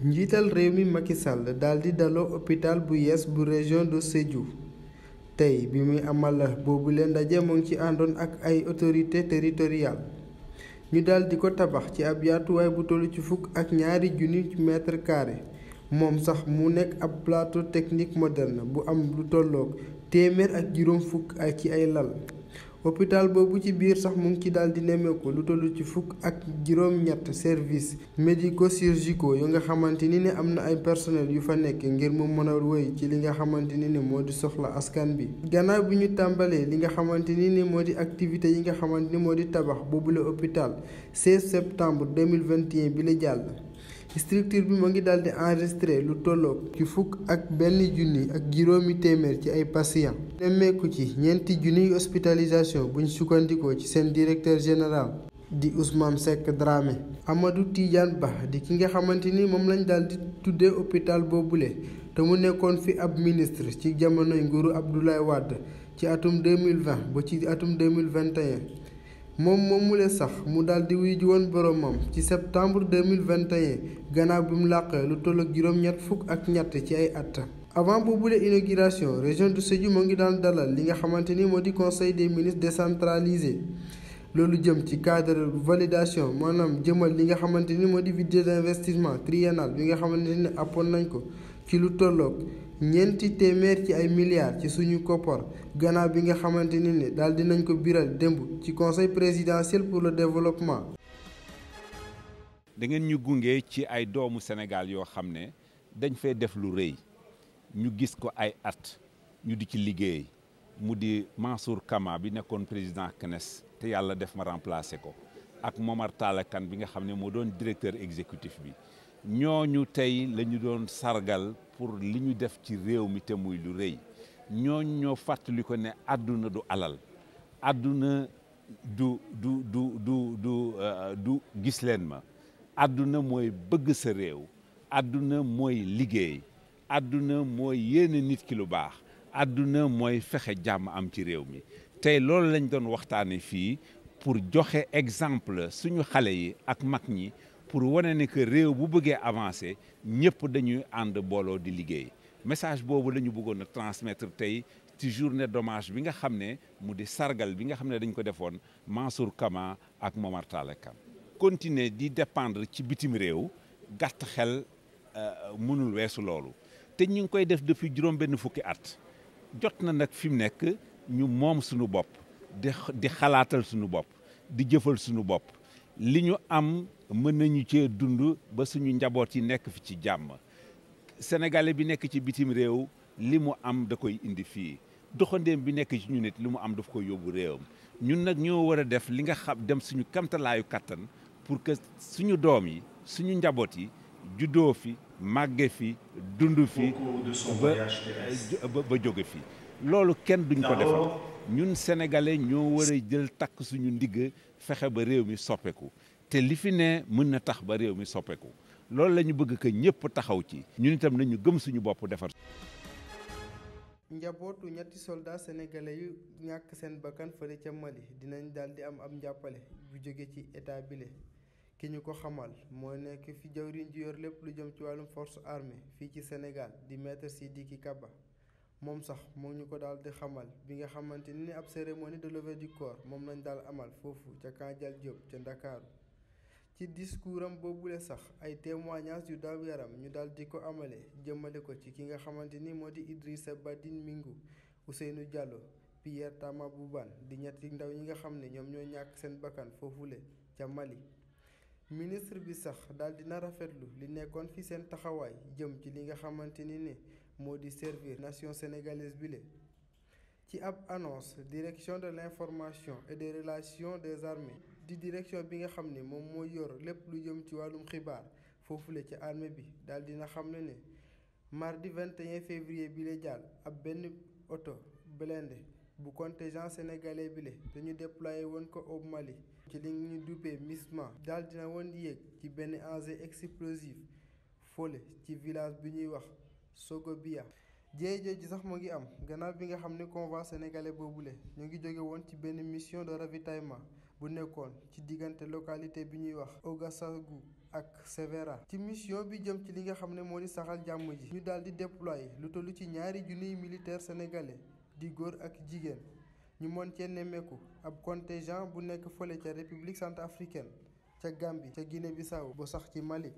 njiital réew mi Macky Sall daldi daloo hôpital bu yees bu région de Sédhiou tey bi muy amal boobule ndaje mu ngi ci àndoon ak ay autorités territoriales ñu daldi ko tabax ci ab yaatuwaay bu toll ci fukk ak ñaari junni mètre carré moom sax mu nekk ab plateau technique moderne bu am lu tolloog téeméer ak juróom fukk ci ay lal. hôpital boobu ci biir sax mu ngi ci daldi nemmeeku lu toll ci fukk ak juróom-ñett services médico-chirurgicaux yu nga xamante ni ne am na ay personnel yu fa nekk ngir mu mën a wéy ci li nga xamante ni ne moo di soxla askan bi. gannaaw bi ñu tàmbalee li nga xamante ni ne moo di activité yi nga xamante ni moo di tabax boobule hôpital 16 septembre 2021 bi la jàll. structure bi mu ngi daal di enregistré lu tolloog ci fukk ak benn junni ak juróomi téeméer ci ay patients. nemmeeku ci ñeenti junniy hospitalisation buñ sukkandikoo ci seen directeur général di Ousmane Seck Dramé. Amadou Tidiane Ba di ki nga xamante ni moom lañ daal di tuddee hôpital boobule te mu nekkoon fi ab ministre ci jamonoy nguuru Abdoulaye Wade ci atum 2020 ba ci atum 2021. moom le sax mu daal di wuy ji woon boromam ci septembre 2021 gannaaw bi mu làqee lu toll ak juróom-ñett fukk ak ñett ci ay at. avant boobule inauguration région de Sédhiou moo ngi daan dalal li nga xamante ni moo di conseil des ministres décentralisé loolu jëm ci cadre validation maanaam jëmal li nga xamante ni moo di budget d'investissement triennal bi nga xamante ni appoon nañ ko ci lu tolloog ñeenti téeméer ci ay milliards ci suñu koppar gannaaw bi nga xamante ni ne daal dinañ ko biral démb ci conseil présidentiel pour le développement. da ngeen ñu gunge ci ay doomu Sénégal yoo xam ne dañ fay def lu rëy ñu gis ko ay at ñu di ci liggéey mu di Mansour Kama bi nekkoon président CNES te yàlla def ma remplacer ko ak Momar Talla Kane bi nga xam ne moo doon directeur exécutif bi. ñooñu tey la ñu doon sargal pour li ñu def ci réew mi te muy lu rëy ñooñu ñoo fàttali ko ne àdduna du alal àdduna du gis leen ma àdduna mooy bëgg sa réew àdduna mooy liggéey àdduna mooy yéene nit ki lu baax àdduna mooy fexe jàmm am ci réew mi tey loolu lañ doon waxtaane fii pour joxe exemple suñu xale yi ak mag ñi pour wane ne que réew bu bëggee avancer ñëpp dañuy ànd booloo di liggéey message boobu la ñu bëggoon a transmettre tey ci journée d'hommage bi nga xam ne mu di sargal bi nga xam ne dañ ko defoon Mansour Kama ak Momar Talla Kane. continuer di dépendre ci bitim réew gàtt xel mënul weesu loolu te ñu ngi koy def depuis juróom-benn fukki at jot na nag fi mu nekk ñu moom suñu bopp di xalaatal suñu bopp di jëfal suñu bopp li ñu am. mën nañu cee dund ba suñu njaboot yi nekk fi ci jàmm sénégalais bi nekk ci bitim réew li mu am da koy indi fii doxandéem bi nekk ci ñu nit li mu am daf koy yóbbu réewam ñun nag ñoo war a def li nga xam dem suñu kamtalaayu kattan pour que suñu doom yi suñu njaboot yi juddoo fi màgge fi dund fi ba jóge fi loolu kenn duñ ko defal ñun sénégalais ñoo war a jël takk suñu ndigg fexe ba réew mi soppeeku te li fi ne mën na tax ba réew mi soppeeku loolu la ñu bëgg que ñëpp taxaw ci ñun itam nañu gëm suñu bopp defar. njabootu ñetti soldats sénégalais yu ñàkk seen bakkan fële ca Mali dinañ daal di am njàppale bu jóge ci état bile ki ñu ko xamal moo nekk fi jawriñ ji yor lépp lu jëm ci wàllum force armée fii ci Sénégal di maître Sidiki Kaba moom sax moo ñu ko daal di xamal bi nga xamante ni ab cérémonie de levée du corps moom lañ daal amal foofu ca Camp Dial Diop ca Ndakaaru. ci discours am boobule sax ay témoignages yu daw yaram ñu daal di ko amale jëmale ko ci ki nga xamante ni moo di Idrissa Badine Mingu Ousseynou Diallo Pierre Tamaboubane di ñetti ndaw ñi nga xam ne ñoom ñoo ñàkk seen bakkan foofule ca Mali. ministre bi sax daal dina rafetlu li nekkoon fi seen taxawaay jëm ci li nga xamante ni ne moo di servir nation sénégalaise bile. ci ab annonce direction de l'information et des relations des armées di direction bi nga xam ne moom mooy yor lépp lu jëm ci wàllum xibaar foofule ci armée bi daal dina xam ne mardi 21 février bi la jàll ab benn oto blindé bu contingent sénégalais bi la dañu déployé woon ko au Mali ci li ñu duppee MISMA daal dina woon yéeg ci benn engin explosif fole ci village bi ñuy wax Sogobia. jéey ji sax mu ngi am gannaaw bi nga xam ne convoi sénégalais boobule ñu ngi jóge woon ci benn mission de ravitaillement bu nekkoon ci diggante localité bi ñuy wax Ouagassogou ak Sévéra. ci mission bi jëm ci li nga xam ne moo di saxal jàmm ji ñu daal di déployer lu toll ci 2 junniy militaires sénégalais di góor ak jigéen ñu mën cee nemmeeku ab contingent bu nekk fële ca République centrafricaine ca Gambie ca Guinée-Bissau ba sax ci Mali.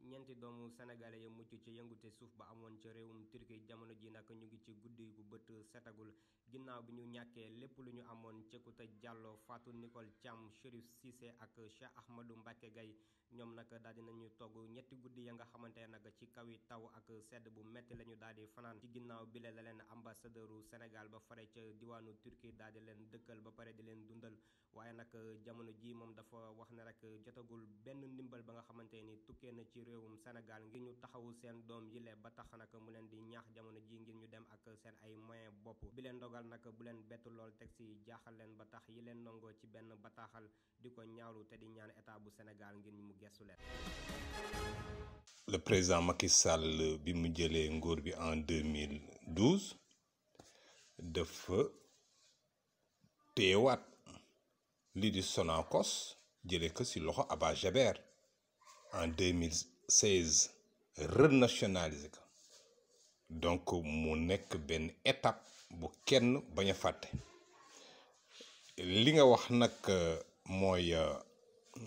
ñeenti doomu sénégalais yi mucc ci yëngute suuf ba amoon ci réewum Turquie jamono ji nag ñu ngi ci guddi bu bët setagul ginnaaw bi ñu ñàkkee lépp lu ñu amoon Cekuta Diallo Fatou Nicole Thiam Chérif Cissé ak Cheikh Ahmadou Mbacké Gaye ñoom nag daal di nañu togg ñetti guddi ya nga xamante ne nag ci kaw yi taw ak sedd bu metti la ñu daal di fanaan ci ginnaaw bi la leen ambassadeuru Sénégal ba fare ca diwaanu Turquie daal di leen dëkkal ba pare di leen dundal waaye nag jamono ji moom dafa wax ne rek jotagul benn ndimbal ba nga xamante ni tukkee na ci réewum Sénégal ngir ñu taxawu seen doom yile ba tax nag mu leen di ñaax jamono ji ngir ñu dem ak seen ay moyen bopp bi leen dogal nag bu leen bett lool teg si jaaxal leen ba tax yi leen nangoo ci benn bataaxal di ko ñaawlu te di ñaan état bu Sénégal ngir mu gestu leen. Le président Macky Sall bi mu jëlee nguur bi en 2012 dafa téyewaat lii di Sonacos jëlee ko ci loxo Abba Jaber en 2016 renationalisé ko donc mu nekk benn étape bu kenn bañ a fàtte li nga wax nag mooy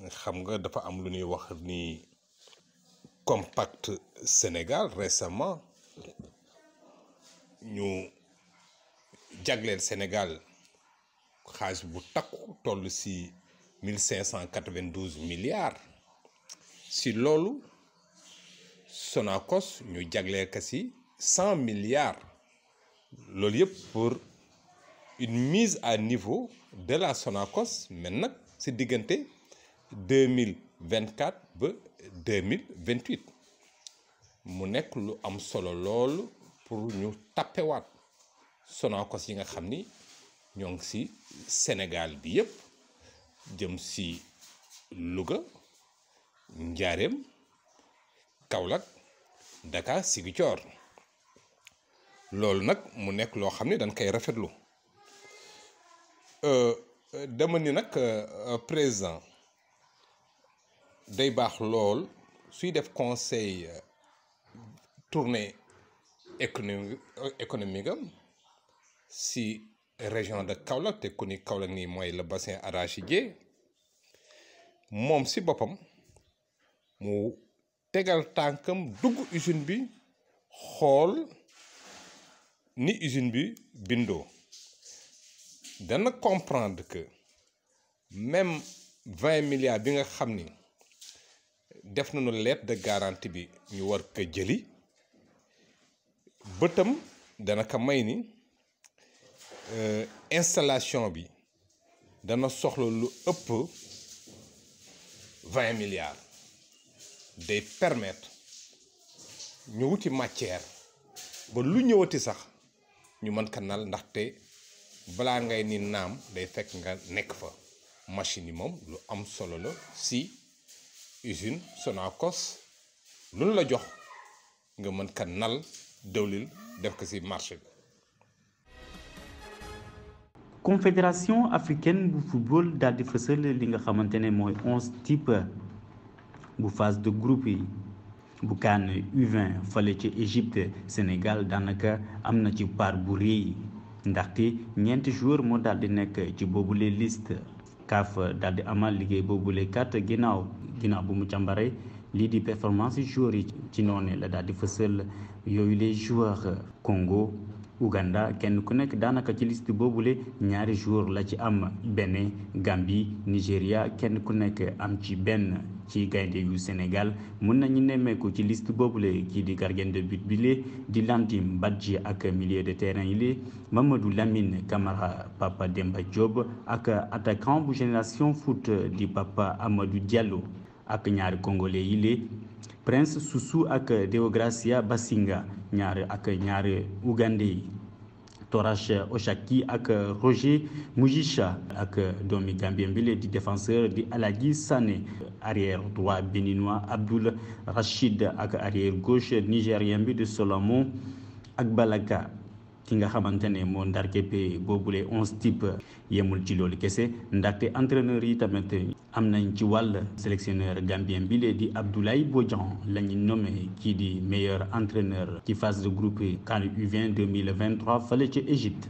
xam nga dafa am lu ñuy wax ni Compact Sénégal récemment ñu jagleel Sénégal xaalis bu takku toll ci 1592 milliards ci loolu Sonacos ñu jagleel ka ci 100 milliards loolu yëpp pour une mise à niveau de la Sonacos mais nag ci diggante 2024 ba 2028 mu nekk lu am solo loolu pour ñu tappewaat Sonacos yi nga xam ni ñoo ngi ci Sénégal bi yëpp jëm ci Louga Njaareem Kaolack Dakar Ziguinchor loolu nag mu nekk loo xam ne dañ koy rafetlu dama ni nag président day baax lool suy def conseil tournée économique am si région de Kaolack te ku ni Kaolack nii mooy le bassin arachidier moom si boppam mu tegal tànkam dugg usine bi xool ni usine bi bindoo dana comprendre que même 20 milliards bi nga xam ni def nañu lettre de garantie bi ñu war ko jëli bëtam dana ko may ni installation bi dana soxla lu ëpp 20 milliards day permettre ñu wuti matière ba lu ñëwati sax ñu mën ko nal ndaxte balaa ngay ni naam day fekk nga nekk fa machine yi moom lu am solo la si usine Sonacos lu la jox nga mën ko nal dëwlil def ko si marché bi. Confédération africaine bu football daal di fësal li nga xamante ne mooy 11 type bu phase de groupe yi bu CAN U20 fale ci Égypte Sénégal daanaka am na ci part bu rëy ndaxte ñeenti joueurs moo daal di nekk ci boobule liste CAF daal di amal liggéey boobule kat ginnaaw bu mu càmbare lii di performance joueurs yi ci noonu la daal di fësal yooyu les joueurs Congo Ouganda kenn ku nekk daanaka ci liste boobule ñaari joueurs la ci am Bénin Gambie Nigéria kenn ku nekk am ci benn ci gaynde yu Sénégal mun nañu nemmeeku ci liste boobule kii di gardien de but bile di Lantim Badji ak milieu de terrain yi le Mamadou Lamine Camara Papa Demba Diop ak attaquant bu Génération Foot di Papa Amadou Diallo ak ñaari congolais yi le Prince Soussou ak Deogracia Basinga ñaari Ougandais yi Torache Oshaki ak Roger Mujisha ak doomi Gambien bi di défenseur di Aladji Sané arrière droit béninois Abdoul Rachid ak arrière gauche nigérien bi di Solomon ak Balaka ki nga xamante ne moo ndar képpe boobule 11 type yemul ci loolu kese ndaxte entraîneur yi tamit am nañ ci wàll sélectionneur gambien bi lee di Abdoulaye Bodian la ñu nommé kii di meilleur entraîneur ci phase de groupe CAN U20 2023 fale ci Égypte.